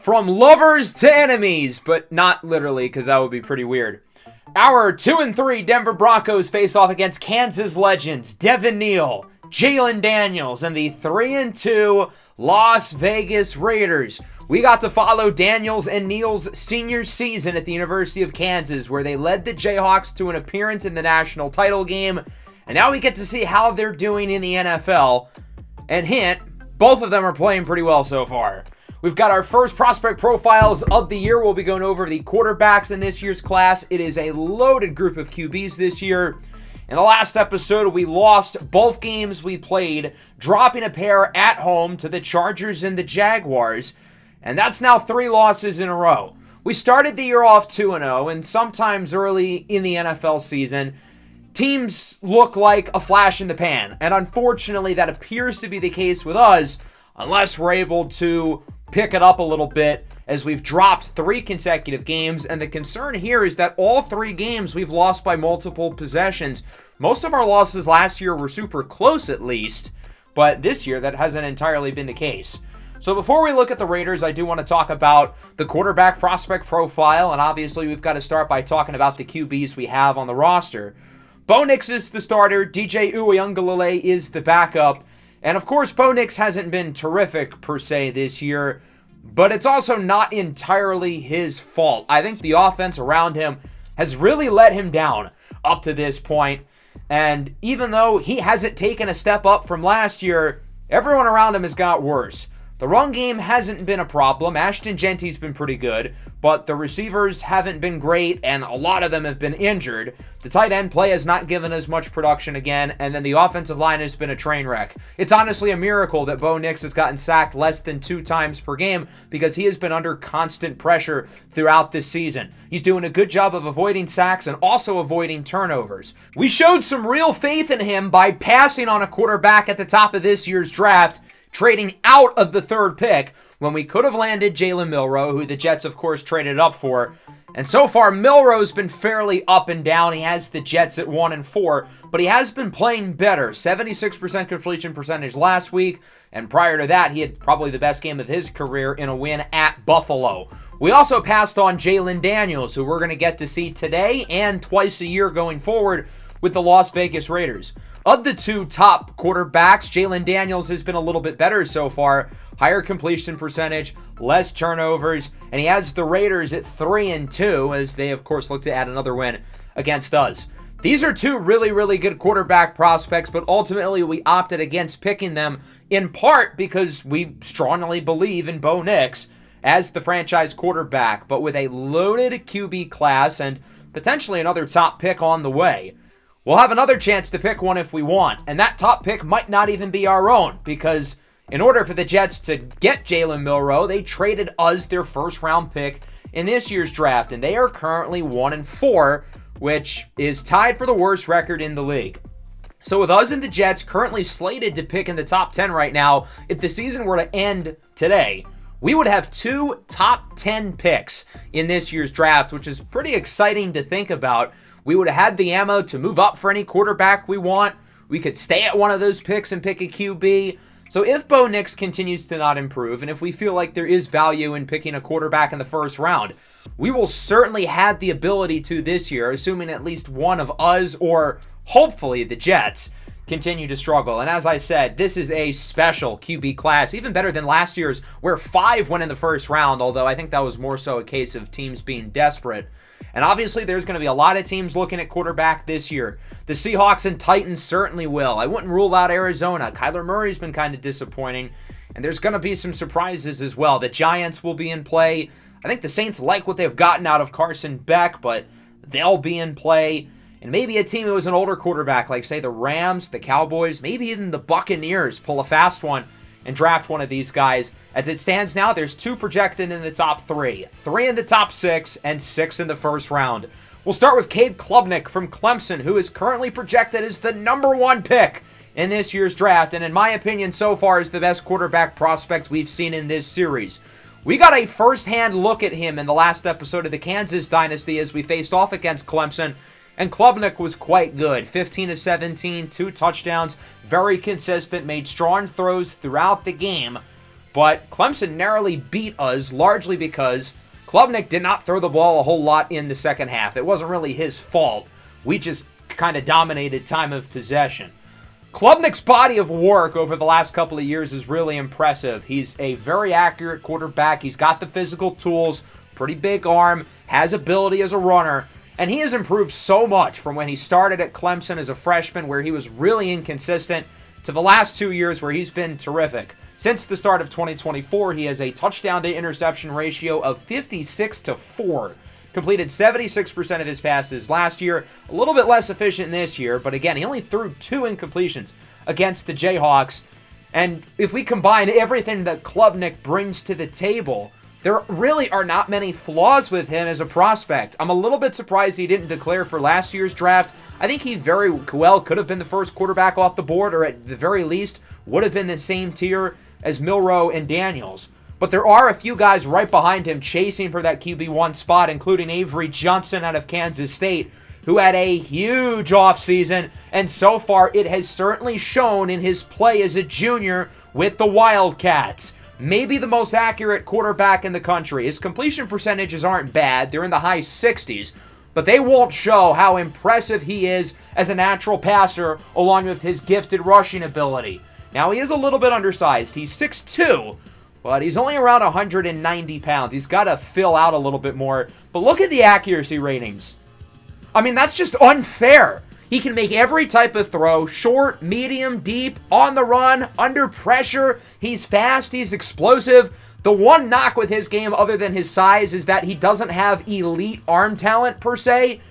From lovers to enemies, but not literally, because that would be pretty weird. Our 2-3 Denver Broncos face off against Kansas legends Devin Neal, Jalen Daniels, and the 3-2 Las Vegas Raiders. We got to follow Daniels and Neal's senior season at the University of Kansas, where they led the Jayhawks to an appearance in the national title game, and now we get to see how they're doing in the NFL. And hint, both of them are playing pretty well so far. We've got our first prospect profiles of the year. We'll be going over the quarterbacks in this year's class. It is a loaded group of QBs this year. In the last episode, we lost both games we played, dropping a pair at home to the Chargers and the Jaguars. And that's now 3 losses in a row. We started the year off 2-0, and sometimes early in the NFL season, teams look like a flash in the pan. And unfortunately, that appears to be the case with us, unless we're able to pick it up a little bit, as we've dropped 3 consecutive games. And the concern here is that all 3 games we've lost by multiple possessions. Most of our losses last year were super close at least, but this year that hasn't entirely been the case. So before we look at the Raiders, I do want to talk about the quarterback prospect profile, and obviously we've got to start by talking about the QBs we have on the roster. Bo Nix is the starter, DJ Uiagalelei is the backup, and of course Bo Nix hasn't been terrific per se this year, but it's also not entirely his fault. I think the offense around him has really let him down up to this point, and even though he hasn't taken a step up from last year, everyone around him has got worse. The run game hasn't been a problem. Ashton Genty's been pretty good, but the receivers haven't been great, and a lot of them have been injured. The tight end play has not given us much production again, and then the offensive line has been a train wreck. It's honestly a miracle that Bo Nix has gotten sacked less than 2 times per game, because he has been under constant pressure throughout this season. He's doing a good job of avoiding sacks and also avoiding turnovers. We showed some real faith in him by passing on a quarterback at the top of this year's draft, trading out of the 3rd pick when we could have landed Jalen Milroe, who the Jets, of course, traded up for. And so far, Milroe's been fairly up and down. He has the Jets at 1-4, but he has been playing better. 76% completion percentage last week, and prior to that, he had probably the best game of his career in a win at Buffalo. We also passed on Jalen Daniels, who we're going to get to see today and twice a year going forward with the Las Vegas Raiders. Of the 2 top quarterbacks, Jalen Daniels has been a little bit better so far. Higher completion percentage, less turnovers, and he has the Raiders at 3-2 as they, of course, look to add another win against us. These are 2 really, really good quarterback prospects, but ultimately we opted against picking them in part because we strongly believe in Bo Nix as the franchise quarterback, but with a loaded QB class and potentially another top pick on the way. We'll have another chance to pick one if we want, and that top pick might not even be our own, because in order for the Jets to get Jalen Milroe, they traded us their 1st-round pick in this year's draft, and they are currently 1-4, which is tied for the worst record in the league. So with us and the Jets currently slated to pick in the top 10 right now, if the season were to end today, we would have 2 top 10 picks in this year's draft, which is pretty exciting to think about. We would have had the ammo to move up for any quarterback we want. We could stay at one of those picks and pick a QB. So if Bo Nix continues to not improve, and if we feel like there is value in picking a quarterback in the 1st round, we will certainly have the ability to this year, assuming at least one of us, or hopefully the Jets, continue to struggle. And as I said, this is a special QB class, even better than last year's, where 5 went in the 1st round, although I think that was more so a case of teams being desperate. And obviously, there's going to be a lot of teams looking at quarterback this year. The Seahawks and Titans certainly will. I wouldn't rule out Arizona. Kyler Murray's been kind of disappointing. And there's going to be some surprises as well. The Giants will be in play. I think the Saints like what they've gotten out of Carson Beck, but they'll be in play. And maybe a team who is an older quarterback, like, say, the Rams, the Cowboys, maybe even the Buccaneers, pull a fast one and draft one of these guys. As it stands now, there's 2 projected in the top 3, 3 in the top 6, and 6 in the 1st round. We'll start with Cade Klubnik from Clemson, who is currently projected as the number 1 pick in this year's draft, and in my opinion, so far is the best quarterback prospect we've seen in this series. We got a first-hand look at him in the last episode of the Kansas Dynasty as we faced off against Clemson, and Klubnik was quite good. 15 of 17, 2 touchdowns, very consistent, made strong throws throughout the game. but Clemson narrowly beat us largely because Klubnik did not throw the ball a whole lot in the second half. It wasn't really his fault. We just kind of dominated time of possession. Klubnik's body of work over the last couple of years is really impressive. He's a very accurate quarterback. He's got the physical tools, pretty big arm, has ability as a runner, and he has improved so much from when he started at Clemson as a freshman, where he was really inconsistent, to the last 2 years where he's been terrific. Since the start of 2024, he has a touchdown-to-interception ratio of 56-4. Completed 76% of his passes last year, a little bit less efficient this year, but again, he only threw 2 incompletions against the Jayhawks. And if we combine everything that Klubnik brings to the table, there really are not many flaws with him as a prospect. I'm a little bit surprised he didn't declare for last year's draft. I think he very well could have been the first quarterback off the board, or at the very least would have been the same tier as Milroe and Daniels. But there are a few guys right behind him chasing for that QB1 spot, including Avery Johnson out of Kansas State, who had a huge offseason, and so far it has certainly shown in his play as a junior with the Wildcats. Maybe the most accurate quarterback in the country. His completion percentages aren't bad. They're in the high 60s, but they won't show how impressive he is as a natural passer along with his gifted rushing ability. Now, he is a little bit undersized. He's 6'2", but he's only around 190 pounds. He's got to fill out a little bit more. But look at the accuracy ratings. I mean, that's just unfair. He can make every type of throw, short, medium, deep, on the run, under pressure. He's fast, he's explosive. The one knock with his game, other than his size, is that he doesn't have elite arm talent per se,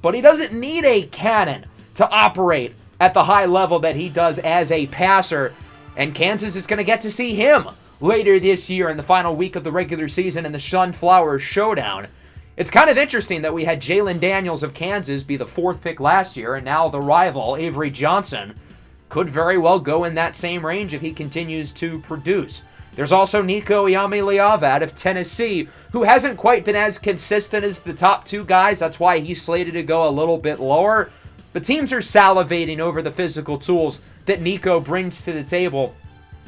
but he doesn't need a cannon to operate at the high level that he does as a passer. And Kansas is going to get to see him later this year in the final week of the regular season in the Sunflower Showdown. It's kind of interesting that we had Jalen Daniels of Kansas be the 4th pick last year, and now the rival, Avery Johnson, could very well go in that same range if he continues to produce. There's also Nico Iamaleava out of Tennessee, who hasn't quite been as consistent as the top 2 guys. That's why he's slated to go a little bit lower. But teams are salivating over the physical tools that Nico brings to the table.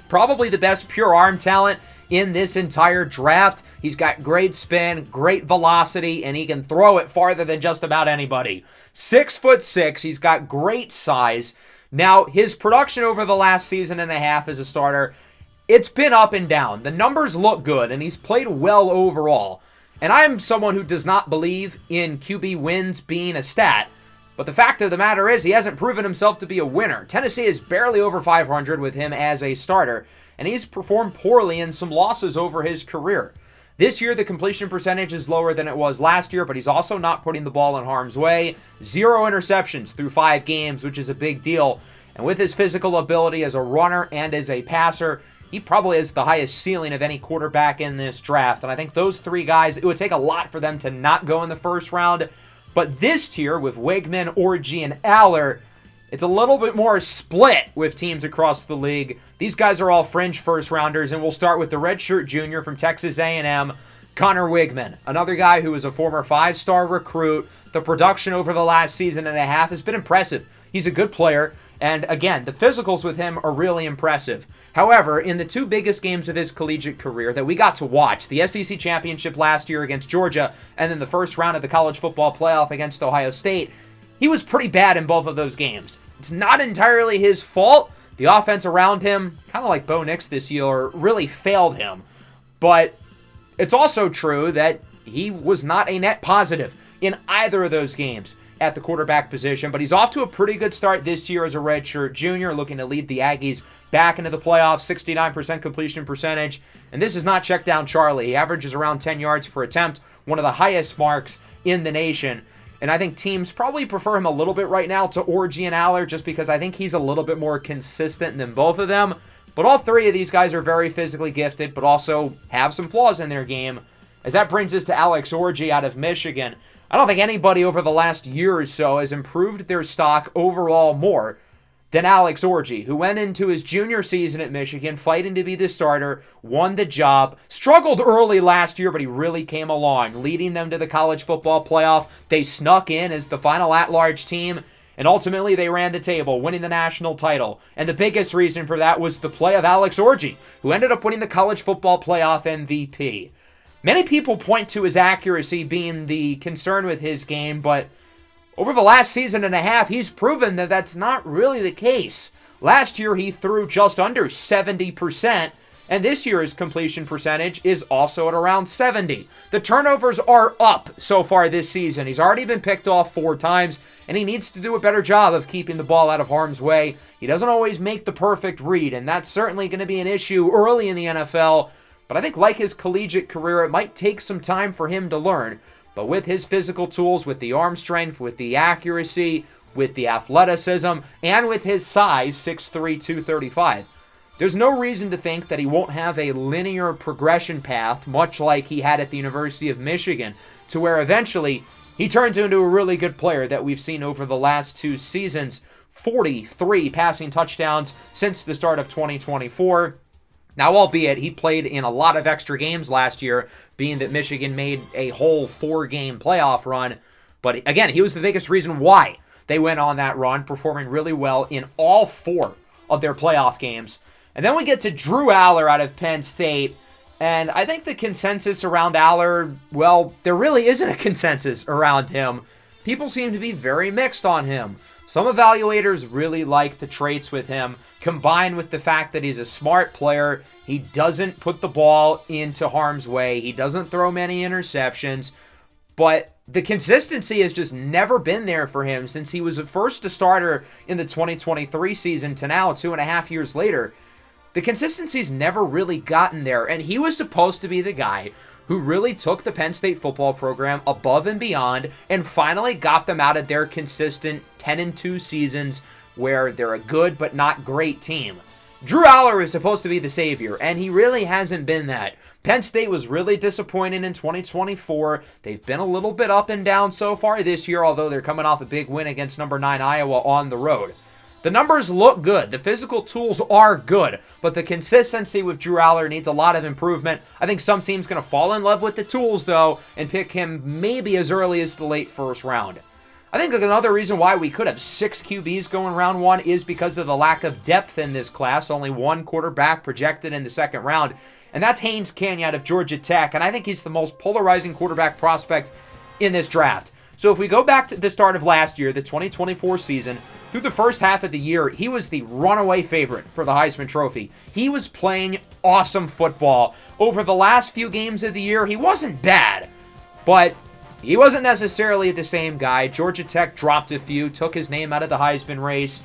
Probably the best pure arm talent in this entire draft. He's got great spin, great velocity, and he can throw it farther than just about anybody. 6'6", he's got great size. Now, his production over the last season and a half as a starter, it's been up and down. The numbers look good, and he's played well overall. And I'm someone who does not believe in QB wins being a stat. But the fact of the matter is, he hasn't proven himself to be a winner. Tennessee is barely over 500 with him as a starter, and he's performed poorly in some losses over his career. This year, the completion percentage is lower than it was last year, but he's also not putting the ball in harm's way. 0 interceptions through 5 games, which is a big deal. And with his physical ability as a runner and as a passer, he probably has the highest ceiling of any quarterback in this draft. And I think those 3 guys, it would take a lot for them to not go in the first round. But this tier, with Weigman, Orji, and Aller, it's a little bit more split with teams across the league. These guys are all fringe first-rounders, and we'll start with the redshirt junior from Texas A&M, Connor Weigman, another guy who is a former 5-star recruit. The production over the last season and a half has been impressive. He's a good player, and again, the physicals with him are really impressive. However, in the 2 biggest games of his collegiate career that we got to watch, the SEC Championship last year against Georgia, and then the first round of the college football playoff against Ohio State, he was pretty bad in both of those games. It's not entirely his fault. The offense around him, kind of like Bo Nix this year, really failed him. But it's also true that he was not a net positive in either of those games at the quarterback position. But he's off to a pretty good start this year as a redshirt junior, looking to lead the Aggies back into the playoffs, 69% completion percentage. And this is not check down Charlie. He averages around 10 yards per attempt, one of the highest marks in the nation. And I think teams probably prefer him a little bit right now to Orji and Aller, just because I think he's a little bit more consistent than both of them. But all 3 of these guys are very physically gifted, but also have some flaws in their game. As that brings us to Alex Orji out of Michigan. I don't think anybody over the last year or so has improved their stock overall more than Alex Orji, who went into his junior season at Michigan fighting to be the starter, won the job, struggled early last year, but he really came along, leading them to the college football playoff. They snuck in as the final at-large team, And ultimately, they ran the table, winning the national title. And the biggest reason for that was the play of Alex Orji, who ended up winning the college football playoff MVP. Many people point to his accuracy being the concern with his game, but over the last season and a half, he's proven that that's not really the case. Last year, he threw just under 70%, and this year's completion percentage is also at around 70. The turnovers are up so far this season. He's already been picked off 4 times, and he needs to do a better job of keeping the ball out of harm's way. He doesn't always make the perfect read, and that's certainly going to be an issue early in the NFL. But I think like his collegiate career, it might take some time for him to learn. But with his physical tools, with the arm strength, with the accuracy, with the athleticism, and with his size, 6'3", 235, there's no reason to think that he won't have a linear progression path, much like he had at the University of Michigan, to where eventually he turns into a really good player that we've seen over the last 2 seasons. 43 passing touchdowns since the start of 2024. Now, albeit he played in a lot of extra games last year, being that Michigan made a whole 4-game playoff run. But again, he was the biggest reason why they went on that run, performing really well in all 4 of their playoff games. And then we get to Drew Aller out of Penn State. And I think the consensus around Aller, well, there really isn't a consensus around him. People seem to be very mixed on him. Some evaluators really like the traits with him, combined with the fact that he's a smart player. He doesn't put the ball into harm's way. He doesn't throw many interceptions. But the consistency has just never been there for him since he was at first a starter in the 2023 season to now, 2.5 years later. The consistency's never really gotten there, and he was supposed to be the guy who really took the Penn State football program above and beyond and finally got them out of their consistent 10-2 seasons where they're a good but not great team. Drew Aller is supposed to be the savior, and he really hasn't been that. Penn State was really disappointing in 2024. They've been a little bit up and down so far this year, although they're coming off a big win against number 9 Iowa on the road. The numbers look good. The physical tools are good, but the consistency with Drew Aller needs a lot of improvement. I think some team's going to fall in love with the tools, though, and pick him maybe as early as the late first round. I think another reason why we could have 6 QBs going round 1 is because of the lack of depth in this class. Only 1 quarterback projected in the second round, and that's Haynes Canyon out of Georgia Tech, and I think he's the most polarizing quarterback prospect in this draft. So if we go back to the start of last year, the 2024 season, through the first half of the year, he was the runaway favorite for the Heisman Trophy. He was playing awesome football. Over the last few games of the year, he wasn't bad, but he wasn't necessarily the same guy. Georgia Tech dropped a few, took his name out of the Heisman race.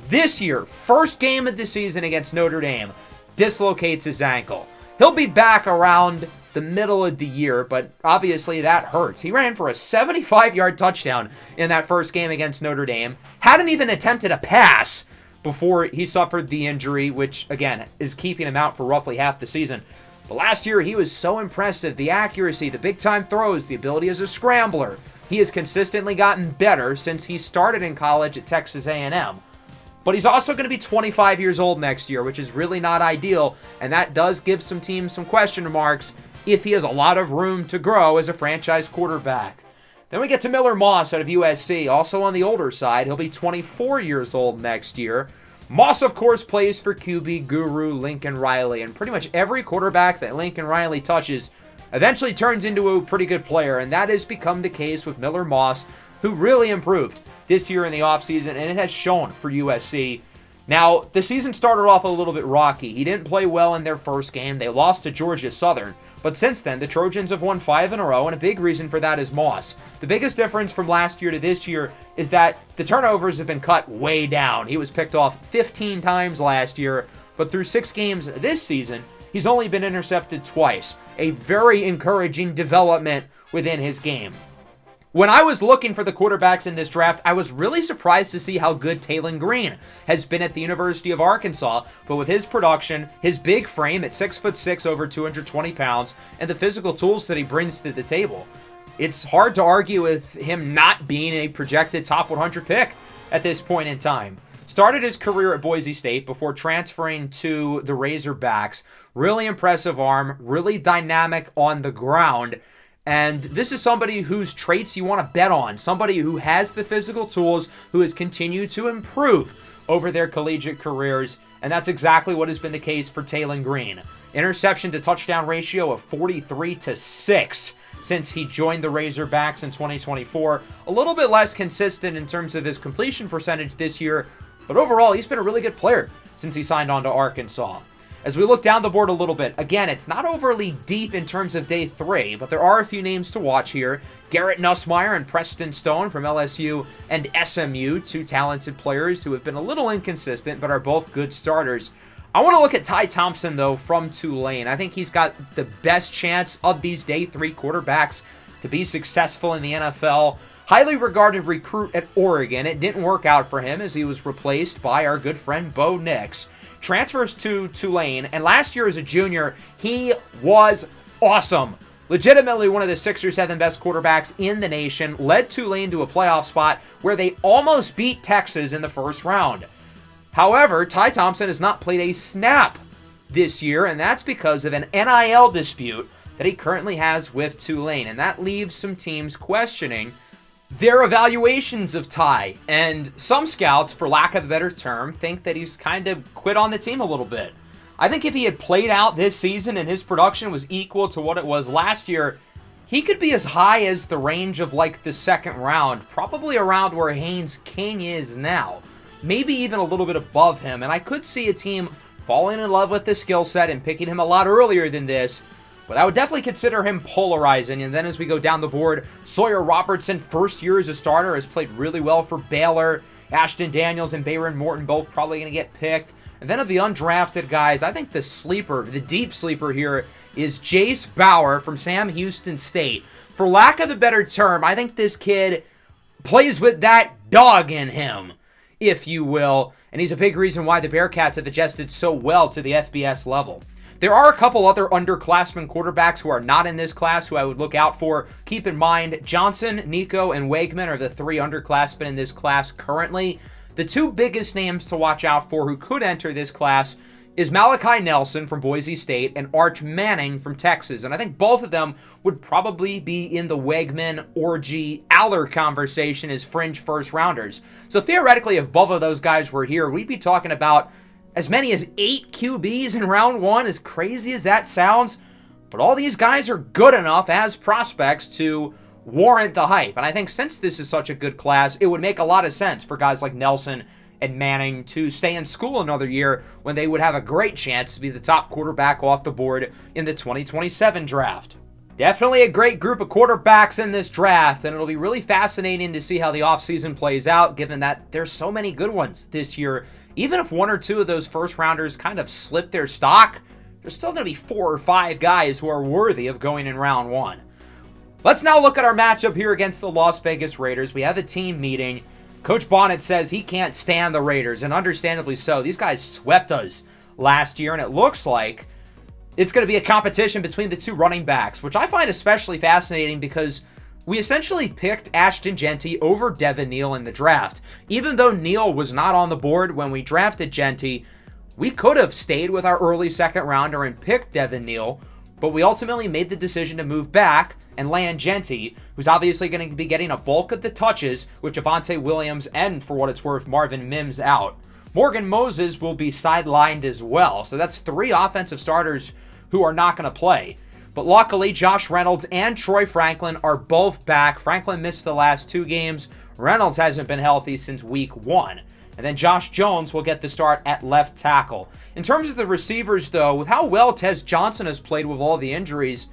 This year, first game of the season against Notre Dame, dislocates his ankle. He'll be back around the middle of the year, but obviously that hurts. He ran for a 75-yard touchdown in that first game against Notre Dame. Hadn't even attempted a pass before he suffered the injury, which, again, is keeping him out for roughly half the season. But last year, he was so impressive. The accuracy, the big-time throws, the ability as a scrambler. He has consistently gotten better since he started in college at Texas A&M. But he's also going to be 25 years old next year, which is really not ideal, and that does give some teams some question marks if he has a lot of room to grow as a franchise quarterback. Then we get to Miller Moss out of USC, also on the older side. He'll be 24 years old next year. Moss, of course, plays for QB guru Lincoln Riley, and pretty much every quarterback that Lincoln Riley touches eventually turns into a pretty good player, and that has become the case with Miller Moss, who really improved this year in the offseason, and it has shown for USC. Now, the season started off a little bit rocky. He didn't play well in their first game. They lost to Georgia Southern. But since then, the Trojans have won 5 in a row, and a big reason for that is Moss. The biggest difference from last year to this year is that the turnovers have been cut way down. He was picked off 15 times last year, but through 6 games this season, he's only been intercepted twice. A very encouraging development within his game. When I was looking for the quarterbacks in this draft, I was really surprised to see how good Taylon Green has been at the University of Arkansas, but with his production, his big frame at 6'6", over 220 pounds, and the physical tools that he brings to the table, it's hard to argue with him not being a projected top 100 pick at this point in time. Started his career at Boise State before transferring to the Razorbacks. Really impressive arm, really dynamic on the ground. And this is somebody whose traits you want to bet on. Somebody who has the physical tools, who has continued to improve over their collegiate careers. And that's exactly what has been the case for Taylon Green. Interception to touchdown ratio of 43-6 since he joined the Razorbacks in 2024. A little bit less consistent in terms of his completion percentage this year, but overall, he's been a really good player since he signed on to Arkansas. As we look down the board a little bit, again, it's not overly deep in terms of day 3, but there are a few names to watch here. Garrett Nussmeier and Preston Stone from LSU and SMU, two talented players who have been a little inconsistent, but are both good starters. I want to look at Ty Thompson, though, from Tulane. I think he's got the best chance of these day 3 quarterbacks to be successful in the NFL. Highly regarded recruit at Oregon. It didn't work out for him as he was replaced by our good friend Bo Nix. Transfers to Tulane, and last year as a junior, he was awesome. Legitimately one of the 6 or 7 best quarterbacks in the nation, led Tulane to a playoff spot where they almost beat Texas in the first round. However, Ty Thompson has not played a snap this year, and that's because of an NIL dispute that he currently has with Tulane, and that leaves some teams questioning their evaluations of Ty, and some scouts, for lack of a better term, think that he's kind of quit on the team a little bit. I think if he had played out this season and his production was equal to what it was last year, he could be as high as the range of like the second round, probably around where Haynes King is now. Maybe even a little bit above him, and I could see a team falling in love with the skill set and picking him a lot earlier than this. But I would definitely consider him polarizing. And then as we go down the board, Sawyer Robertson, first year as a starter, has played really well for Baylor. Ashton Daniels and Bayron Morton both probably going to get picked. And then of the undrafted guys, I think the sleeper, the deep sleeper here, is Jace Bauer from Sam Houston State. For lack of a better term, I think this kid plays with that dog in him, if you will. And he's a big reason why the Bearcats have adjusted so well to the FBS level. There are a couple other underclassmen quarterbacks who are not in this class who I would look out for. Keep in mind, Johnson, Nico, and Wegman are the 3 underclassmen in this class currently. The 2 biggest names to watch out for who could enter this class is Malachi Nelson from Boise State and Arch Manning from Texas. And I think both of them would probably be in the Wegman, Orgy, Aller conversation as fringe first-rounders. So theoretically, if both of those guys were here, we'd be talking about as many as 8 QBs in round 1, as crazy as that sounds. But all these guys are good enough as prospects to warrant the hype. And I think since this is such a good class, it would make a lot of sense for guys like Nelson and Manning to stay in school another year when they would have a great chance to be the top quarterback off the board in the 2027 draft. Definitely a great group of quarterbacks in this draft, and it'll be really fascinating to see how the offseason plays out, given that there's so many good ones this year. Even if 1 or 2 of those first-rounders kind of slip their stock, there's still going to be 4 or 5 guys who are worthy of going in round 1. Let's now look at our matchup here against the Las Vegas Raiders. We have a team meeting. Coach Bonnet says he can't stand the Raiders, and understandably so. These guys swept us last year, and it looks like it's going to be a competition between the 2 running backs, which I find especially fascinating because we essentially picked Ashton Jeanty over Devin Neal in the draft. Even though Neal was not on the board when we drafted Jeanty, we could have stayed with our early second rounder and picked Devin Neal, but we ultimately made the decision to move back and land Jeanty, who's obviously going to be getting a bulk of the touches with Javonte Williams and, for what it's worth, Marvin Mims out. Morgan Moses will be sidelined as well, so that's 3 offensive starters who are not going to play. But luckily, Josh Reynolds and Troy Franklin are both back. Franklin missed the last 2 games. Reynolds hasn't been healthy since week 1. And then Josh Jones will get the start at left tackle. In terms of the receivers, though, with how well Tez Johnson has played with all the injuries,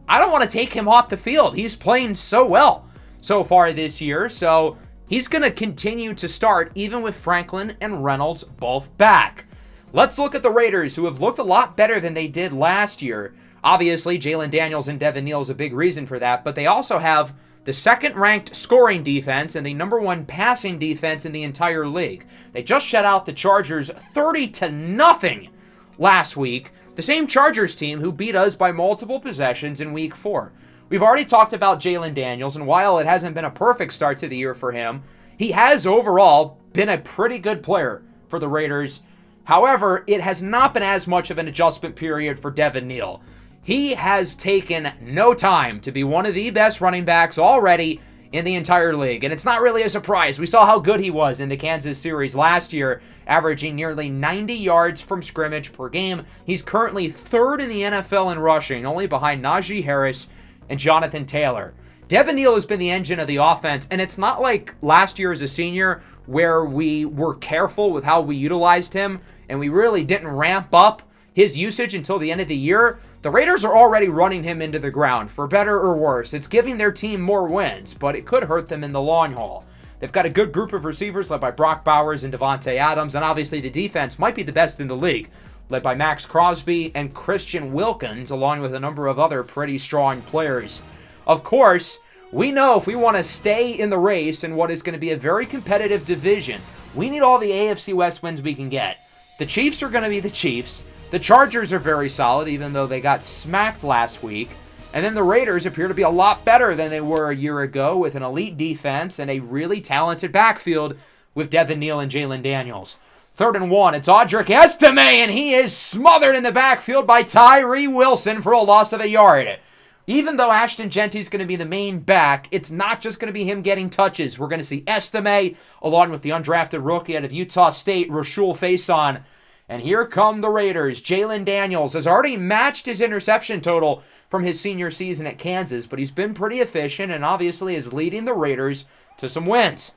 I don't want to take him off the field. He's playing so well so far this year, so he's going to continue to start even with Franklin and Reynolds both back. Let's look at the Raiders, who have looked a lot better than they did last year. Obviously, Jalen Daniels and Devin Neal is a big reason for that, but they also have the second-ranked scoring defense and the number 1 passing defense in the entire league. They just shut out the Chargers 30-0 last week, the same Chargers team who beat us by multiple possessions in week 4. We've already talked about Jalen Daniels, and while it hasn't been a perfect start to the year for him, he has overall been a pretty good player for the Raiders. However, it has not been as much of an adjustment period for Devin Neal. He has taken no time to be one of the best running backs already in the entire league. And it's not really a surprise. We saw how good he was in the Kansas series last year, averaging nearly 90 yards from scrimmage per game. He's currently third in the NFL in rushing, only behind Najee Harris and Jonathan Taylor. Devin Neal has been the engine of the offense, and it's not like last year as a senior where we were careful with how we utilized him and we really didn't ramp up his usage until the end of the year. The Raiders are already running him into the ground, for better or worse. It's giving their team more wins, but it could hurt them in the long haul. They've got a good group of receivers led by Brock Bowers and Devontae Adams, and obviously the defense might be the best in the league, led by Max Crosby and Christian Wilkins, along with a number of other pretty strong players. Of course, we know if we want to stay in the race in what is going to be a very competitive division, we need all the AFC West wins we can get. The Chiefs are going to be the Chiefs. The Chargers are very solid, even though they got smacked last week. And then the Raiders appear to be a lot better than they were a year ago, with an elite defense and a really talented backfield with Devin Neal and Jalen Daniels. 3rd and 1, it's Audric Estime, and he is smothered in the backfield by Tyree Wilson for a loss of a yard. Even though Ashton Genty's going to be the main back, it's not just going to be him getting touches. We're going to see Estime, along with the undrafted rookie out of Utah State, Rashul Faison. And here come the Raiders. Jalen Daniels has already matched his interception total from his senior season at Kansas, but he's been pretty efficient and obviously is leading the Raiders to some wins.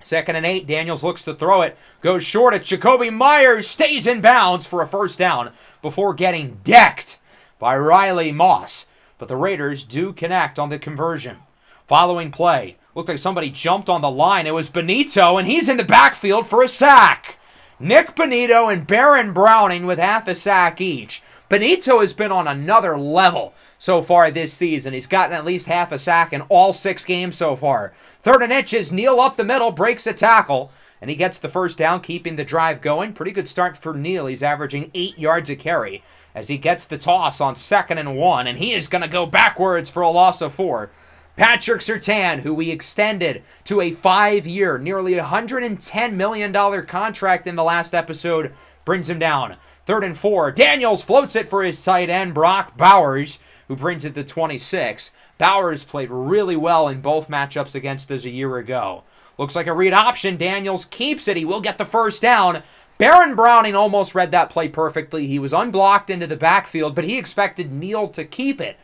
2nd and 8, Daniels looks to throw it, goes short at Jacoby Myers, stays in bounds for a first down before getting decked by Riley Moss. But the Raiders do connect on the conversion. Following play, looked like somebody jumped on the line. It was Benito, and he's in the backfield for a sack. Nick Benito and Baron Browning with half a sack each. Benito has been on another level so far this season. He's gotten at least half a sack in all 6 games so far. 3rd and inches, Neal up the middle, breaks a tackle, and he gets the first down, keeping the drive going. Pretty good start for Neal. He's averaging 8 yards a carry as he gets the toss on 2nd and 1, and he is going to go backwards for a loss of 4. Patrick Surtain, who we extended to a 5-year, nearly $110 million contract in the last episode, brings him down. 3rd and 4, Daniels floats it for his tight end, Brock Bowers, who brings it to 26. Bowers played really well in both matchups against us a year ago. Looks like a read option. Daniels keeps it. He will get the first down. Baron Browning almost read that play perfectly. He was unblocked into the backfield, but he expected Neal to keep it.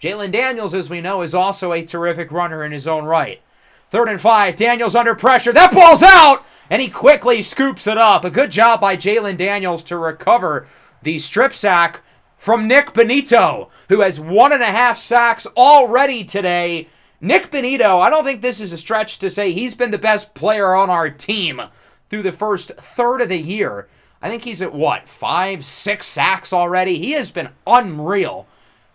Jalen Daniels, as we know, is also a terrific runner in his own right. 3rd and 5, Daniels under pressure. That ball's out, and he quickly scoops it up. A good job by Jalen Daniels to recover the strip sack from Nick Benito, who has 1.5 sacks already today. Nick Benito, I don't think this is a stretch to say he's been the best player on our team through the first third of the year. I think he's at, 5, 6 sacks already? He has been unreal.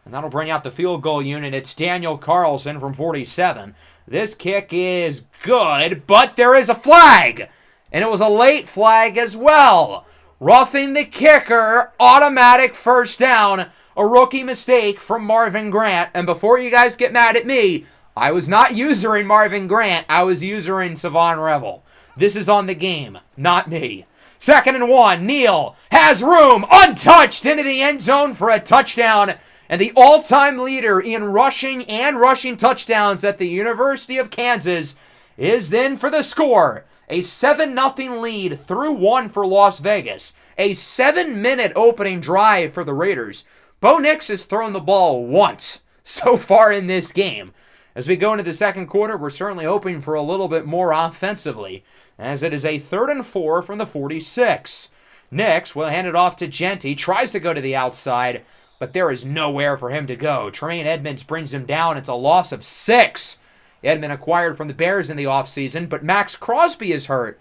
And that'll bring out the field goal unit. It's Daniel Carlson from 47. This kick is good, but there is a flag. And it was a late flag as well. Roughing the kicker, automatic first down. A rookie mistake from Marvin Grant. And before you guys get mad at me, I was not usering Marvin Grant. I was using Savon Revel. This is on the game, not me. 2nd and 1, Neal has room, untouched into the end zone for a touchdown. And the all-time leader in rushing and rushing touchdowns at the University of Kansas is then for the score. A 7-0 lead through 1 for Las Vegas. A 7-minute opening drive for the Raiders. Bo Nix has thrown the ball once so far in this game. As we go into the second quarter, we're certainly hoping for a little bit more offensively, as it is a 3rd and 4 from the 46. Nix will hand it off to Genty, tries to go to the outside, but there is nowhere for him to go. Tremaine Edmonds brings him down. It's a loss of 6. Edmond acquired from the Bears in the offseason, but Max Crosby is hurt,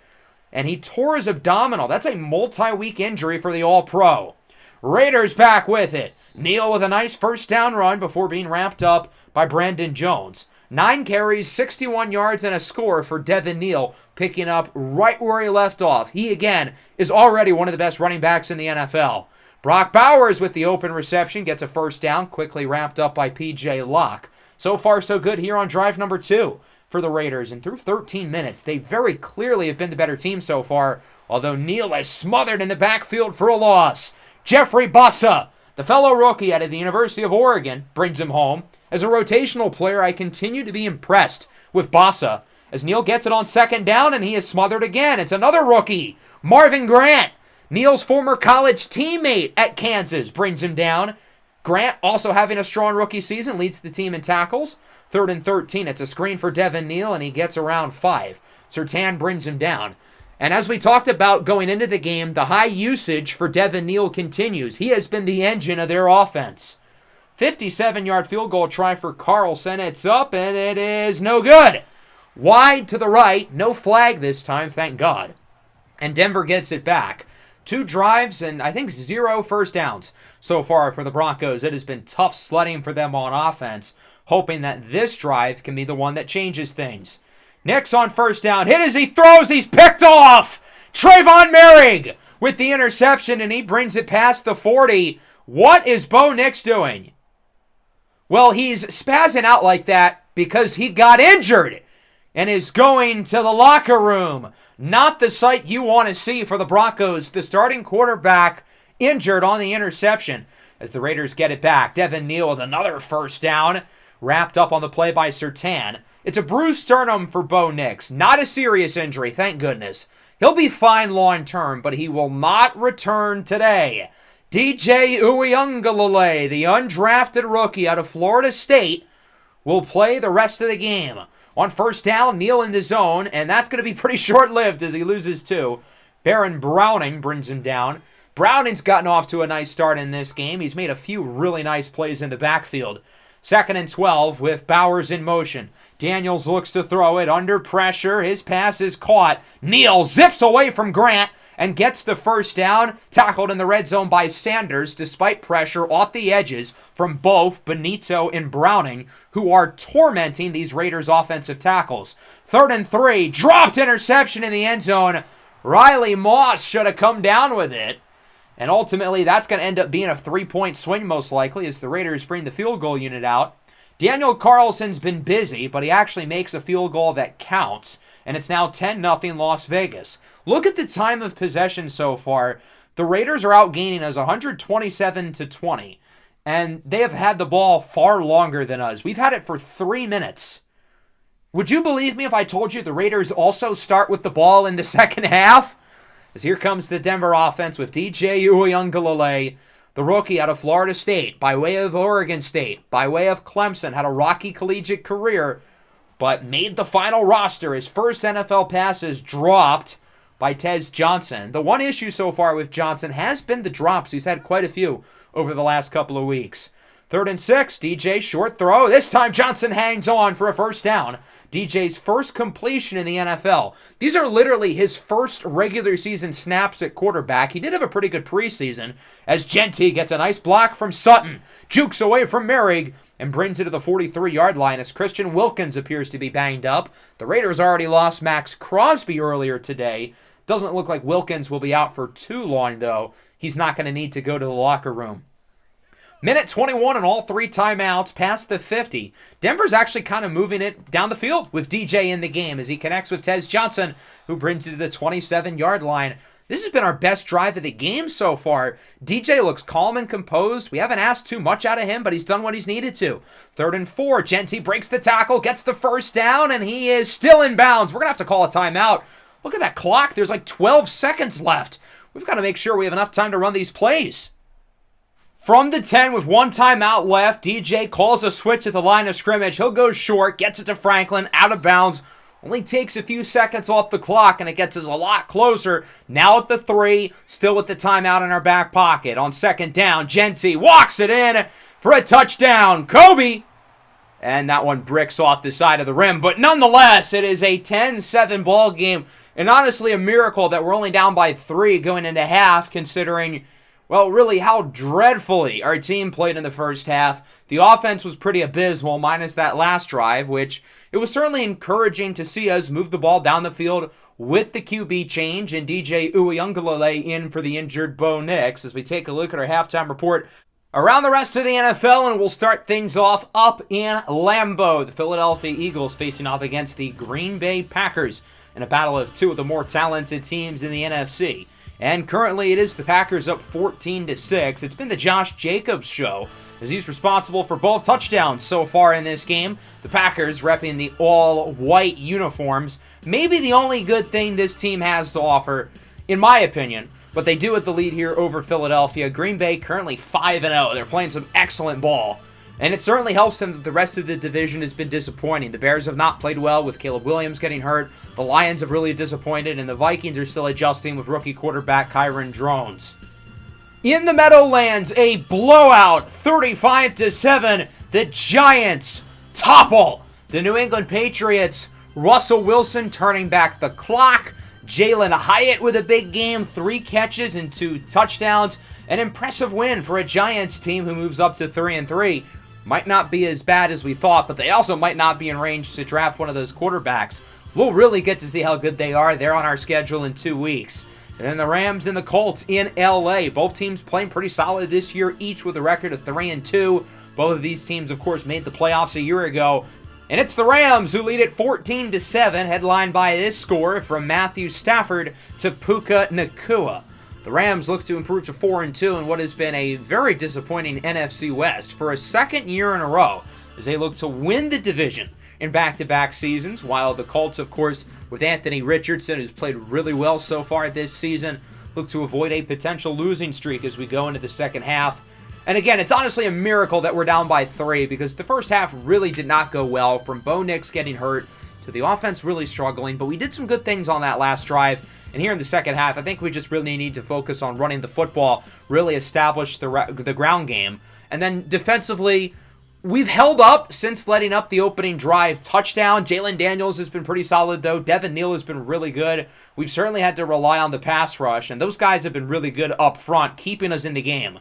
and he tore his abdominal. That's a multi-week injury for the All-Pro. Raiders back with it. Neal with a nice first down run before being wrapped up by Brandon Jones. 9 carries, 61 yards, and a score for Devin Neal, picking up right where he left off. He, again, is already one of the best running backs in the NFL. Brock Bowers with the open reception gets a first down, quickly wrapped up by P.J. Locke. So far, so good here on drive number 2 for the Raiders. And through 13 minutes, they very clearly have been the better team so far, although Neal is smothered in the backfield for a loss. Jeffrey Bussa, The fellow rookie out of the University of Oregon brings him home. As a rotational player, I continue to be impressed with Bossa, as Neal gets it on second down and he is smothered again. It's another rookie, Marvin Grant. Neal's former college teammate at Kansas brings him down. Grant, also having a strong rookie season, leads the team in tackles. 3rd and 13. It's a screen for Devin Neal, and he gets around 5. Surtain brings him down. And as we talked about going into the game, the high usage for Devin Neal continues. He has been the engine of their offense. 57-yard field goal try for Carlson. It's up, and it is no good. Wide to the right. No flag this time, thank God. And Denver gets it back. 2 drives and I think 0 first downs so far for the Broncos. It has been tough sledding for them on offense, hoping that this drive can be the one that changes things. Nix on first down. Hit as he throws. He's picked off. Trayvon Merrick with the interception, and he brings it past the 40. What is Bo Nix doing? Well, he's spazzing out like that because he got injured and is going to the locker room. Not the sight you want to see for the Broncos. The starting quarterback injured on the interception as the Raiders get it back. Devin Neal with another first down, wrapped up on the play by Surtain. It's a bruised sternum for Bo Nix. Not a serious injury, thank goodness. He'll be fine long term, but he will not return today. DJ Uiagalelei, the undrafted rookie out of Florida State, will play the rest of the game. On first down, Neal in the zone, and that's going to be pretty short-lived as he loses 2. Baron Browning brings him down. Browning's gotten off to a nice start in this game. He's made a few really nice plays in the backfield. 2nd and 12 with Bowers in motion. Daniels looks to throw it under pressure. His pass is caught. Neal zips away from Grant and gets the first down, tackled in the red zone by Sanders despite pressure off the edges from both Benito and Browning, who are tormenting these Raiders offensive tackles. 3rd and 3, dropped interception in the end zone. Riley Moss should have come down with it. And ultimately, that's going to end up being a 3-point swing most likely as the Raiders bring the field goal unit out. Daniel Carlson's been busy, but he actually makes a field goal that counts. And it's now 10-0 Las Vegas. Look at the time of possession so far. The Raiders are outgaining us 127-20. And they have had the ball far longer than us. We've had it for 3 minutes. Would you believe me if I told you the Raiders also start with the ball in the second half? As here comes the Denver offense with DJ Uiagalelei, the rookie out of Florida State, by way of Oregon State, by way of Clemson, had a rocky collegiate career, but made the final roster. His first NFL pass is dropped by Tez Johnson. The one issue so far with Johnson has been the drops. He's had quite a few over the last couple of weeks. 3rd and 6, DJ short throw. This time Johnson hangs on for a first down. DJ's first completion in the NFL. These are literally his first regular season snaps at quarterback. He did have a pretty good preseason as Genty gets a nice block from Sutton, jukes away from Merrick, and brings it to the 43-yard line as Christian Wilkins appears to be banged up. The Raiders already lost Max Crosby earlier today. Doesn't look like Wilkins will be out for too long, though. He's not going to need to go to the locker room. Minute 21 and all 3 timeouts past the 50. Denver's actually kind of moving it down the field with DJ in the game as he connects with Tez Johnson, who brings it to the 27-yard line. This has been our best drive of the game so far. DJ looks calm and composed. We haven't asked too much out of him, but he's done what he's needed to. 3rd and 4. Genty breaks the tackle, gets the first down, and he is still in bounds. We're going to have to call a timeout. Look at that clock. There's like 12 seconds left. We've got to make sure we have enough time to run these plays. From the 10 with 1 timeout left, DJ calls a switch at the line of scrimmage. He'll go short, gets it to Franklin, out of bounds. Only takes a few seconds off the clock, and it gets us a lot closer. Now at the 3, still with the timeout in our back pocket. On 2nd down, Genty walks it in for a touchdown. Kobe! And that one bricks off the side of the rim. But nonetheless, it is a 10-7 ball game. And honestly, a miracle that we're only down by 3 going into half, considering, well, really how dreadfully our team played in the first half. The offense was pretty abysmal, minus that last drive, which it was certainly encouraging to see us move the ball down the field with the QB change and DJ Uiagalelei in for the injured Bo Nix as we take a look at our halftime report around the rest of the NFL, and we'll start things off up in Lambeau. The Philadelphia Eagles facing off against the Green Bay Packers in a battle of 2 of the more talented teams in the NFC. And currently it is the Packers up 14-6. It's been the Josh Jacobs show, as he's responsible for both touchdowns so far in this game. The Packers repping the all-white uniforms. Maybe the only good thing this team has to offer, in my opinion. But they do with the lead here over Philadelphia. Green Bay currently 5-0. They're playing some excellent ball. And it certainly helps them that the rest of the division has been disappointing. The Bears have not played well with Caleb Williams getting hurt. The Lions have really disappointed. And the Vikings are still adjusting with rookie quarterback Kyron Drones. In the Meadowlands, a blowout, 35-7. The Giants topple the New England Patriots. Russell Wilson turning back the clock. Jalen Hyatt with a big game, 3 catches and 2 touchdowns. An impressive win for a Giants team who moves up to 3-3. Might not be as bad as we thought, but they also might not be in range to draft one of those quarterbacks. We'll really get to see how good they are. They're on our schedule in 2 weeks. And then the Rams and the Colts in LA. Both teams playing pretty solid this year, each with a record of 3-2. Both of these teams, of course, made the playoffs a year ago. And it's the Rams who lead it 14-7, headlined by this score from Matthew Stafford to Puka Nacua. The Rams look to improve to 4-2 in what has been a very disappointing NFC West for a second year in a row, as they look to win the division in back-to-back seasons, while the Colts, of course, with Anthony Richardson, who's played really well so far this season, look to avoid a potential losing streak as we go into the second half. And again, it's honestly a miracle that we're down by 3, because the first half really did not go well, from Bo Nix getting hurt to the offense really struggling, but we did some good things on that last drive. And here in the second half, I think we just really need to focus on running the football, really establish the ground game. And then defensively, we've held up since letting up the opening drive touchdown. Jalen Daniels has been pretty solid, though. Devin Neal has been really good. We've certainly had to rely on the pass rush, and those guys have been really good up front, keeping us in the game.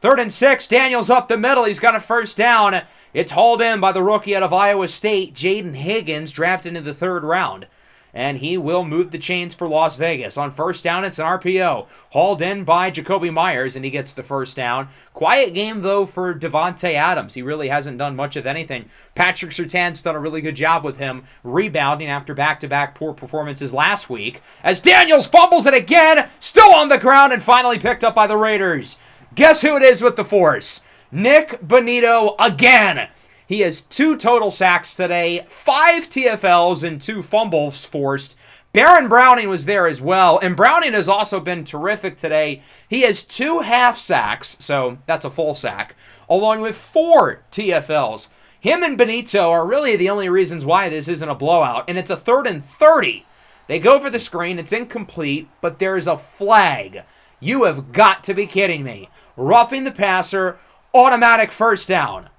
3rd and 6, Daniels up the middle. He's got a first down. It's hauled in by the rookie out of Iowa State, Jaden Higgins, drafted in the 3rd round. And he will move the chains for Las Vegas. On first down, it's an RPO. Hauled in by Jacoby Myers, and he gets the first down. Quiet game, though, for Devontae Adams. He really hasn't done much of anything. Patrick Surtain's done a really good job with him, rebounding after back-to-back poor performances last week. As Daniels fumbles it again, still on the ground, and finally picked up by the Raiders. Guess who it is with the force? Nick Bonito again. He has 2 total sacks today, 5 TFLs, and 2 fumbles forced. Baron Browning was there as well, and Browning has also been terrific today. He has 2 half sacks, so that's a full sack, along with 4 TFLs. Him and Benito are really the only reasons why this isn't a blowout, and it's a 3rd and 30. They go for the screen, it's incomplete, but there's a flag. You have got to be kidding me. Roughing the passer, automatic first down.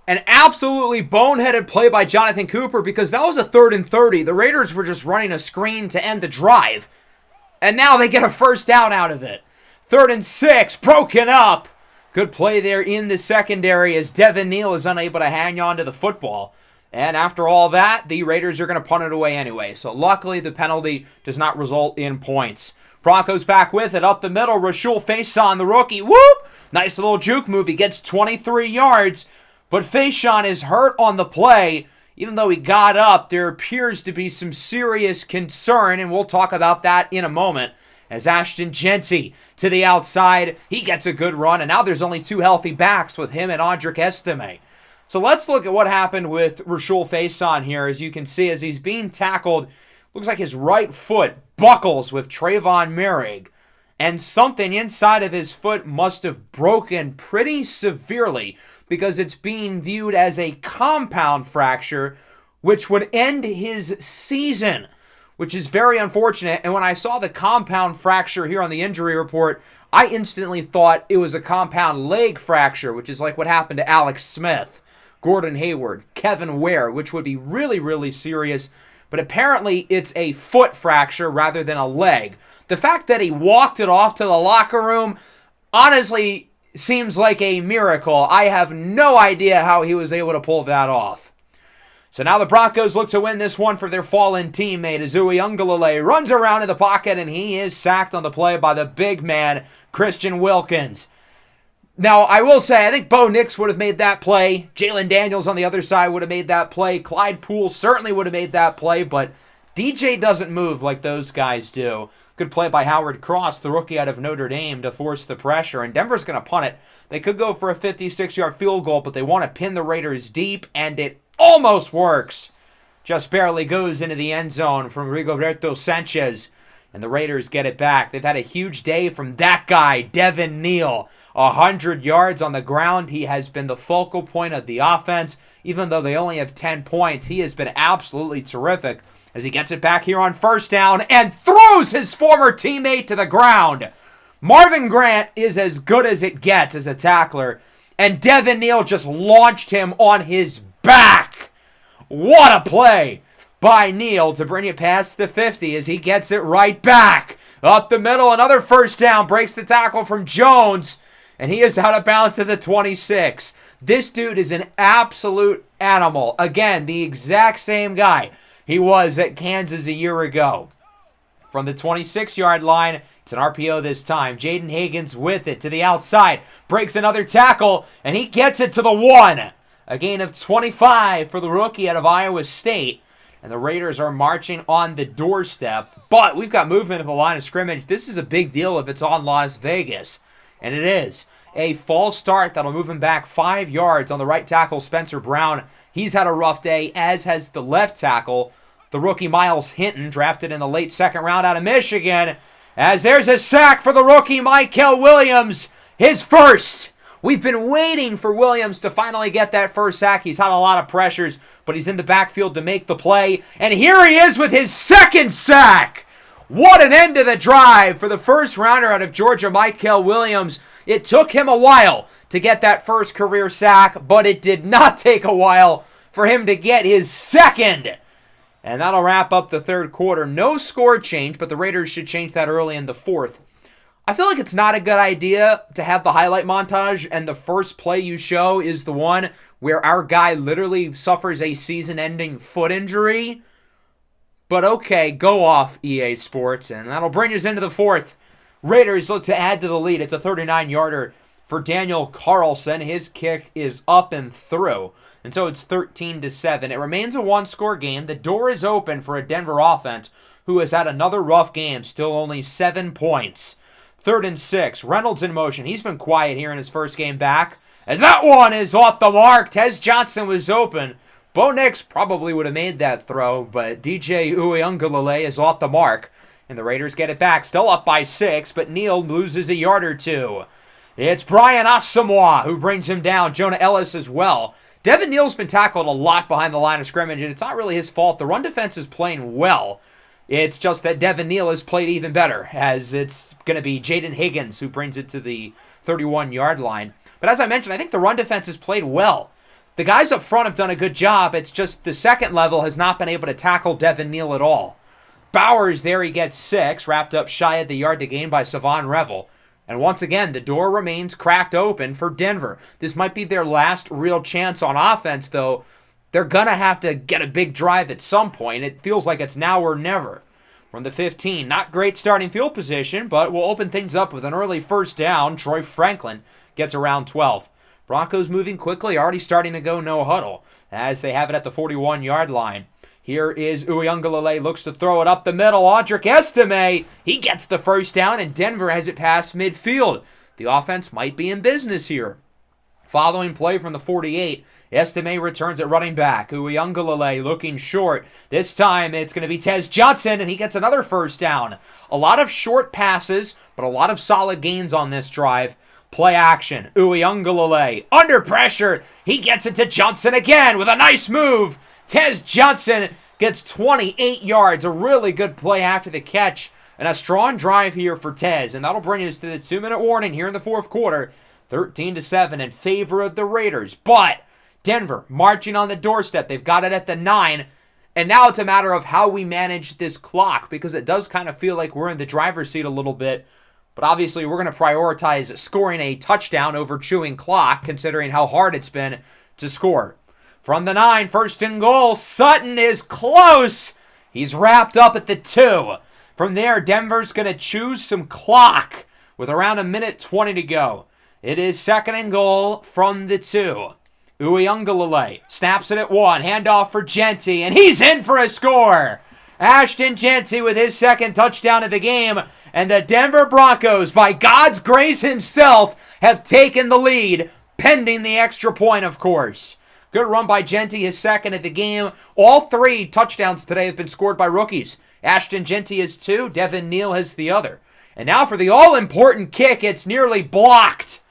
An absolutely boneheaded play by Jonathan Cooper, because that was a 3rd and 30. The Raiders were just running a screen to end the drive. And now they get a first down out of it. 3rd and 6, broken up. Good play there in the secondary as Devin Neal is unable to hang on to the football. And after all that, the Raiders are going to punt it away anyway. So luckily the penalty does not result in points. Broncos back with it up the middle. Rashul Faison, the rookie. Whoop! Nice little juke move. He gets 23 yards. But Faison is hurt on the play. Even though he got up, there appears to be some serious concern, and we'll talk about that in a moment. As Ashton Genty to the outside, he gets a good run, and now there's only 2 healthy backs with him and Audric Estime. So let's look at what happened with Rashul Faison here. As you can see, as he's being tackled, looks like his right foot buckles with Trayvon Merrig, and something inside of his foot must have broken pretty severely, because it's being viewed as a compound fracture, which would end his season, which is very unfortunate. And when I saw the compound fracture here on the injury report, I instantly thought it was a compound leg fracture, which is like what happened to Alex Smith, Gordon Hayward, Kevin Ware, which would be really, really serious. But apparently it's a foot fracture rather than a leg. The fact that he walked it off to the locker room, honestly, seems like a miracle. I have no idea how he was able to pull that off. So now the Broncos look to win this one for their fallen teammate. Ezui Ungalale runs around in the pocket, and he is sacked on the play by the big man, Christian Wilkins. Now, I will say, I think Bo Nix would have made that play. Jalen Daniels on the other side would have made that play. Clyde Poole certainly would have made that play, but DJ doesn't move like those guys do. Good play by Howard Cross, the rookie out of Notre Dame, to force the pressure. And Denver's going to punt it. They could go for a 56-yard field goal, but they want to pin the Raiders deep, and it almost works. Just barely goes into the end zone from Rigoberto Sanchez. And the Raiders get it back. They've had a huge day from that guy, Devin Neal. 100 yards on the ground. He has been the focal point of the offense. Even though they only have 10 points, he has been absolutely terrific as he gets it back here on first down and throws his former teammate to the ground. Marvin Grant is as good as it gets as a tackler, and Devin Neal just launched him on his back. What a play by Neal to bring it past the 50 as he gets it right back. Up the middle, another first down, breaks the tackle from Jones, and he is out of bounds at the 26. This dude is an absolute animal. Again, the exact same guy he was at Kansas a year ago. From the 26-yard line, it's an RPO this time. Jaden Higgins with it to the outside. Breaks another tackle, and he gets it to the 1. A gain of 25 for the rookie out of Iowa State. And the Raiders are marching on the doorstep. But we've got movement at the line of scrimmage. This is a big deal if it's on Las Vegas. And it is. A false start that'll move him back 5 yards on the right tackle, Spencer Brown. He's had a rough day, as has the left tackle, the rookie Miles Hinton, drafted in the late second round out of Michigan. As there's a sack for the rookie Mykel Williams, his first. We've been waiting for Williams to finally get that first sack. He's had a lot of pressures, but he's in the backfield to make the play. And here he is with his second sack. What an end to the drive for the first rounder out of Georgia, Mykel Williams. It took him a while to get that first career sack, but it did not take a while for him to get his second. And that'll wrap up the third quarter. No score change, but the Raiders should change that early in the fourth. I feel like it's not a good idea to have the highlight montage and the first play you show is the one where our guy literally suffers a season-ending foot injury. But okay, go off, EA Sports, and that'll bring us into the fourth. Raiders look to add to the lead. It's a 39-yarder for Daniel Carlson. His kick is up and through. And so it's 13-7. It remains a one-score game. The door is open for a Denver offense who has had another rough game, still only 7 points. 3rd and 6. Reynolds in motion. He's been quiet here in his first game back. As that one is off the mark. Tez Johnson was open. Bo Nix probably would have made that throw, but DJ Uiagalelei is off the mark. And the Raiders get it back. Still up by 6, but Neal loses a yard or two. It's Brian Asamoah who brings him down. Jonah Ellis as well. Devin Neal's been tackled a lot behind the line of scrimmage, and it's not really his fault. The run defense is playing well. It's just that Devin Neal has played even better, as it's going to be Jaden Higgins who brings it to the 31-yard line. But as I mentioned, I think the run defense has played well. The guys up front have done a good job. It's just the second level has not been able to tackle Devin Neal at all. Bowers there, he gets 6, wrapped up shy of the yard to gain by Savon Revel. And once again, the door remains cracked open for Denver. This might be their last real chance on offense, though. They're going to have to get a big drive at some point. It feels like it's now or never. From the 15, not great starting field position, but we'll open things up with an early first down. Troy Franklin gets around 12. Broncos moving quickly, already starting to go no huddle, as they have it at the 41-yard line. Here is Uiagalelei, looks to throw it up the middle. Audric Estime, he gets the first down, and Denver has it past midfield. The offense might be in business here. Following play from the 48, Estime returns at running back. Uiagalelei looking short. This time it's going to be Tez Johnson, and he gets another first down. A lot of short passes, but a lot of solid gains on this drive. Play action. Uiagalelei under pressure. He gets it to Johnson again with a nice move. Tez Johnson gets 28 yards. A really good play after the catch. And a strong drive here for Tez. And that'll bring us to the 2-minute warning here in the fourth quarter. 13-7 in favor of the Raiders. But Denver marching on the doorstep. They've got it at the 9. And now it's a matter of how we manage this clock, because it does kind of feel like we're in the driver's seat a little bit. But obviously we're going to prioritize scoring a touchdown over chewing clock, considering how hard it's been to score. From the 9, 1st and goal. Sutton is close. He's wrapped up at the 2. From there, Denver's going to choose some clock with around 1:20 to go. It is 2nd and goal from the 2. Uiagalelei snaps it at 1. Handoff for Genty, and he's in for a score. Ashton Jeanty with his second touchdown of the game. And the Denver Broncos, by God's grace himself, have taken the lead, pending the extra point, of course. Good run by Jeanty, his second of the game. All 3 touchdowns today have been scored by rookies. Ashton Jeanty has 2, Devin Neal has the other. And now for the all-important kick, it's nearly blocked.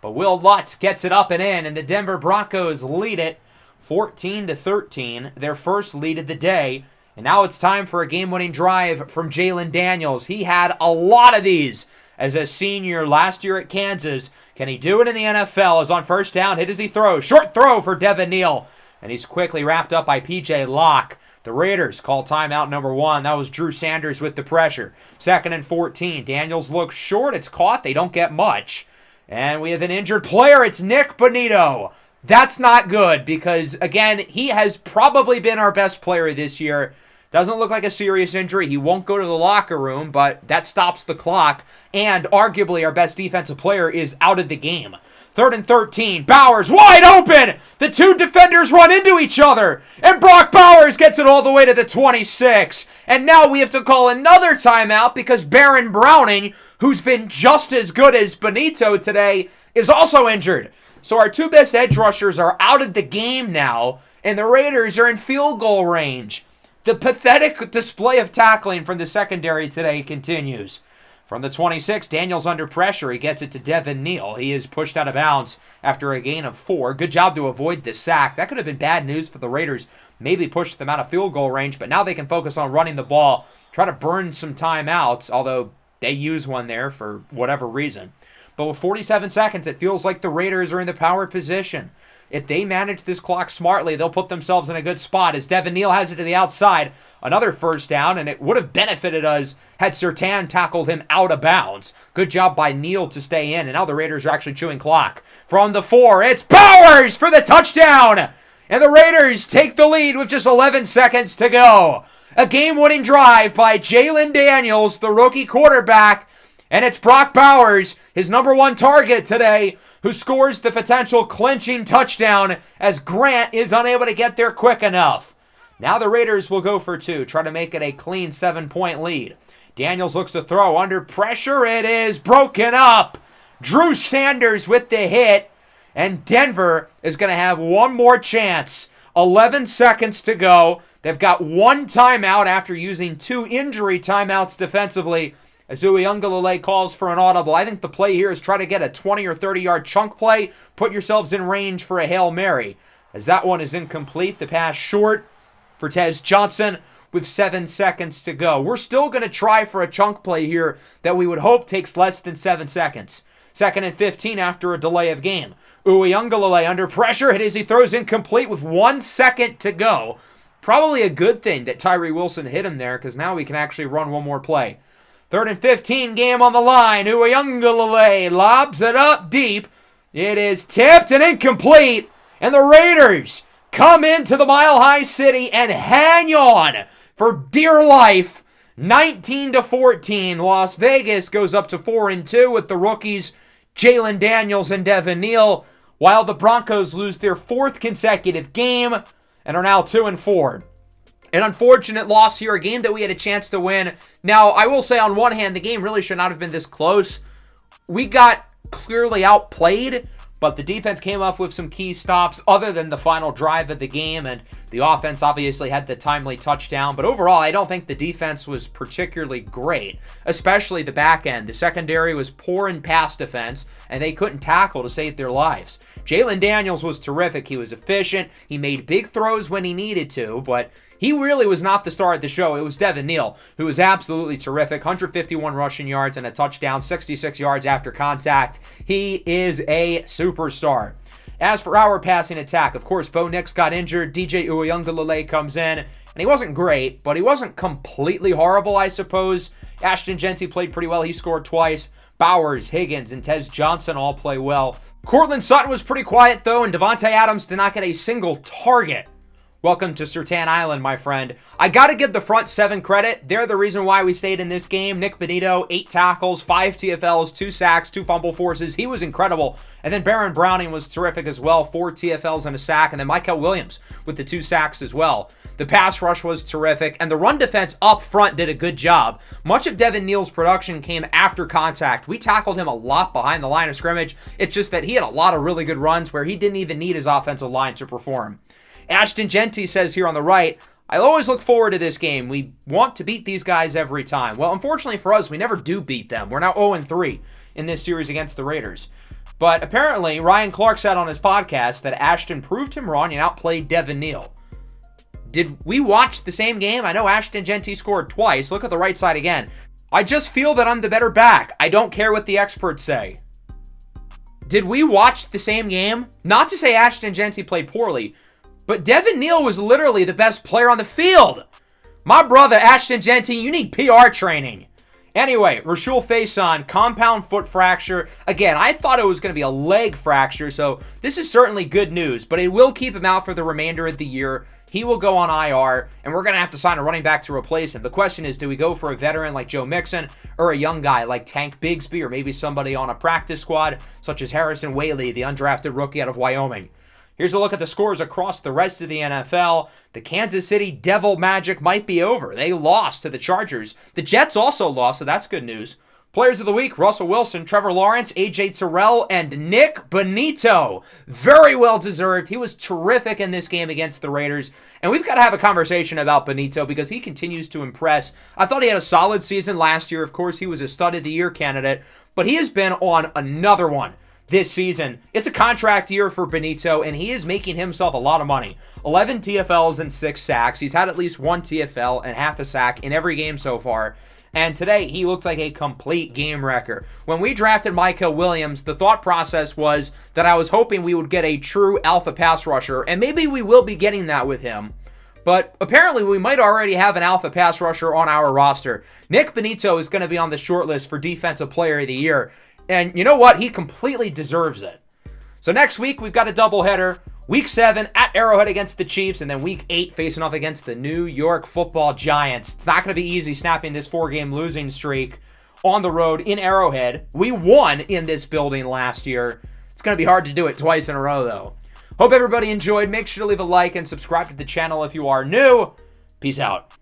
But Will Lutz gets it up and in, and the Denver Broncos lead it 14-13, their first lead of the day. And now it's time for a game-winning drive from Jalen Daniels. He had a lot of these as a senior last year at Kansas. Can he do it in the NFL? As on first down, hit as he throws. Short throw for Devin Neal. And he's quickly wrapped up by P.J. Locke. The Raiders call timeout number 1. That was Drew Sanders with the pressure. 2nd and 14. Daniels looks short. It's caught. They don't get much. And we have an injured player. It's Nick Bonito. That's not good because, again, he has probably been our best player this year. Doesn't look like a serious injury. He won't go to the locker room, but that stops the clock. And arguably our best defensive player is out of the game. 3rd and 13. Bowers wide open. The 2 defenders run into each other. And Brock Bowers gets it all the way to the 26. And now we have to call another timeout because Baron Browning, who's been just as good as Bonito today, is also injured. So our 2 best edge rushers are out of the game now. And the Raiders are in field goal range. The pathetic display of tackling from the secondary today continues. From the 26, Daniels under pressure. He gets it to Devin Neal. He is pushed out of bounds after a gain of 4. Good job to avoid the sack. That could have been bad news for the Raiders. Maybe pushed them out of field goal range, but now they can focus on running the ball, try to burn some timeouts, although they use one there for whatever reason. But with 47 seconds, it feels like the Raiders are in the power position. If they manage this clock smartly, they'll put themselves in a good spot as Devin Neal has it to the outside. Another first down, and it would have benefited us had Surtain tackled him out of bounds. Good job by Neal to stay in, and now the Raiders are actually chewing clock. From the 4, it's Bowers for the touchdown! And the Raiders take the lead with just 11 seconds to go. A game-winning drive by Jalen Daniels, the rookie quarterback, and it's Brock Bowers, his number 1 target today, who scores the potential clinching touchdown as Grant is unable to get there quick enough. Now the Raiders will go for 2, try to make it a clean 7-point lead. Daniels looks to throw. Under pressure, it is broken up. Drew Sanders with the hit, and Denver is going to have one more chance. 11 seconds to go. They've got 1 timeout after using 2 injury timeouts defensively. As Uiagalelei calls for an audible. I think the play here is try to get a 20 or 30-yard chunk play. Put yourselves in range for a Hail Mary. As that one is incomplete. The pass short for Tez Johnson with 7 seconds to go. We're still going to try for a chunk play here that we would hope takes less than 7 seconds. 2nd and 15 after a delay of game. Uiagalelei under pressure. Hit as he throws incomplete with 1 second to go. Probably a good thing that Tyree Wilson hit him there because now we can actually run one more play. 3rd and 15, game on the line. Uiagalelei lobs it up deep. It is tipped and incomplete. And the Raiders come into the Mile High City and hang on for dear life. 19-14. Las Vegas goes up to 4-2 with the rookies Jalen Daniels and Devin Neal, while the Broncos lose their 4th consecutive game and are now 2-4. An unfortunate loss here, a game that we had a chance to win. Now, I will say on one hand, the game really should not have been this close. We got clearly outplayed, but the defense came up with some key stops other than the final drive of the game, and the offense obviously had the timely touchdown. But overall, I don't think the defense was particularly great, especially the back end. The secondary was poor in pass defense, and they couldn't tackle to save their lives. Jalen Daniels was terrific. He was efficient. He made big throws when he needed to, but he really was not the star of the show. It was Devin Neal, who was absolutely terrific. 151 rushing yards and a touchdown, 66 yards after contact. He is a superstar. As for our passing attack, of course, Bo Nix got injured. DJ Uiagalelei comes in, and he wasn't great, but he wasn't completely horrible, I suppose. Ashton Jeanty played pretty well. He scored twice. Bowers, Higgins, and Tez Johnson all play well. Cortland Sutton was pretty quiet, though, and Devontae Adams did not get a single target. Welcome to Surtain Island, my friend. I got to give the front 7 credit. They're the reason why we stayed in this game. Nick Bonito, 8 tackles, 5 TFLs, 2 sacks, 2 fumble forces. He was incredible. And then Baron Browning was terrific as well. 4 TFLs and a sack. And then Michael Williams with the 2 sacks as well. The pass rush was terrific, and the run defense up front did a good job. Much of Devin Neal's production came after contact. We tackled him a lot behind the line of scrimmage. It's just that he had a lot of really good runs where he didn't even need his offensive line to perform. Ashton Genty says here on the right, I always look forward to this game. We want to beat these guys every time. Well, unfortunately for us, we never do beat them. We're now 0-3 in this series against the Raiders. But apparently, Ryan Clark said on his podcast that Ashton proved him wrong and outplayed Devin Neal. Did we watch the same game? I know Ashton Genty scored twice. Look at the right side again. I just feel that I'm the better back. I don't care what the experts say. Did we watch the same game? Not to say Ashton Genty played poorly, but Devin Neal was literally the best player on the field. My brother, Ashton Genty, you need PR training. Anyway, Rashul Faison, compound foot fracture. Again, I thought it was going to be a leg fracture, so this is certainly good news, but it will keep him out for the remainder of the year. He will go on IR, and we're going to have to sign a running back to replace him. The question is, do we go for a veteran like Joe Mixon or a young guy like Tank Bigsby or maybe somebody on a practice squad such as Harrison Whaley, the undrafted rookie out of Wyoming? Here's a look at the scores across the rest of the NFL. The Kansas City Devil magic might be over. They lost to the Chargers. The Jets also lost, so that's good news. Players of the week, Russell Wilson, Trevor Lawrence, A.J. Terrell, and Nick Bonito. Very well deserved. He was terrific in this game against the Raiders. And we've got to have a conversation about Bonito because he continues to impress. I thought he had a solid season last year. Of course, he was a stud of the year candidate. But he has been on another one this season. It's a contract year for Bonito, and he is making himself a lot of money. 11 TFLs and 6 sacks. He's had at least 1 TFL and half a sack in every game so far. And today, he looks like a complete game wrecker. When we drafted Micah Williams, the thought process was that I was hoping we would get a true alpha pass rusher, and maybe we will be getting that with him. But apparently, we might already have an alpha pass rusher on our roster. Nick Bonito is going to be on the short list for Defensive Player of the Year. And you know what? He completely deserves it. So next week, we've got a doubleheader. Week 7 at Arrowhead against the Chiefs, and then Week 8 facing off against the New York Football Giants. It's not going to be easy snapping this 4-game losing streak on the road in Arrowhead. We won in this building last year. It's going to be hard to do it twice in a row, though. Hope everybody enjoyed. Make sure to leave a like and subscribe to the channel if you are new. Peace out.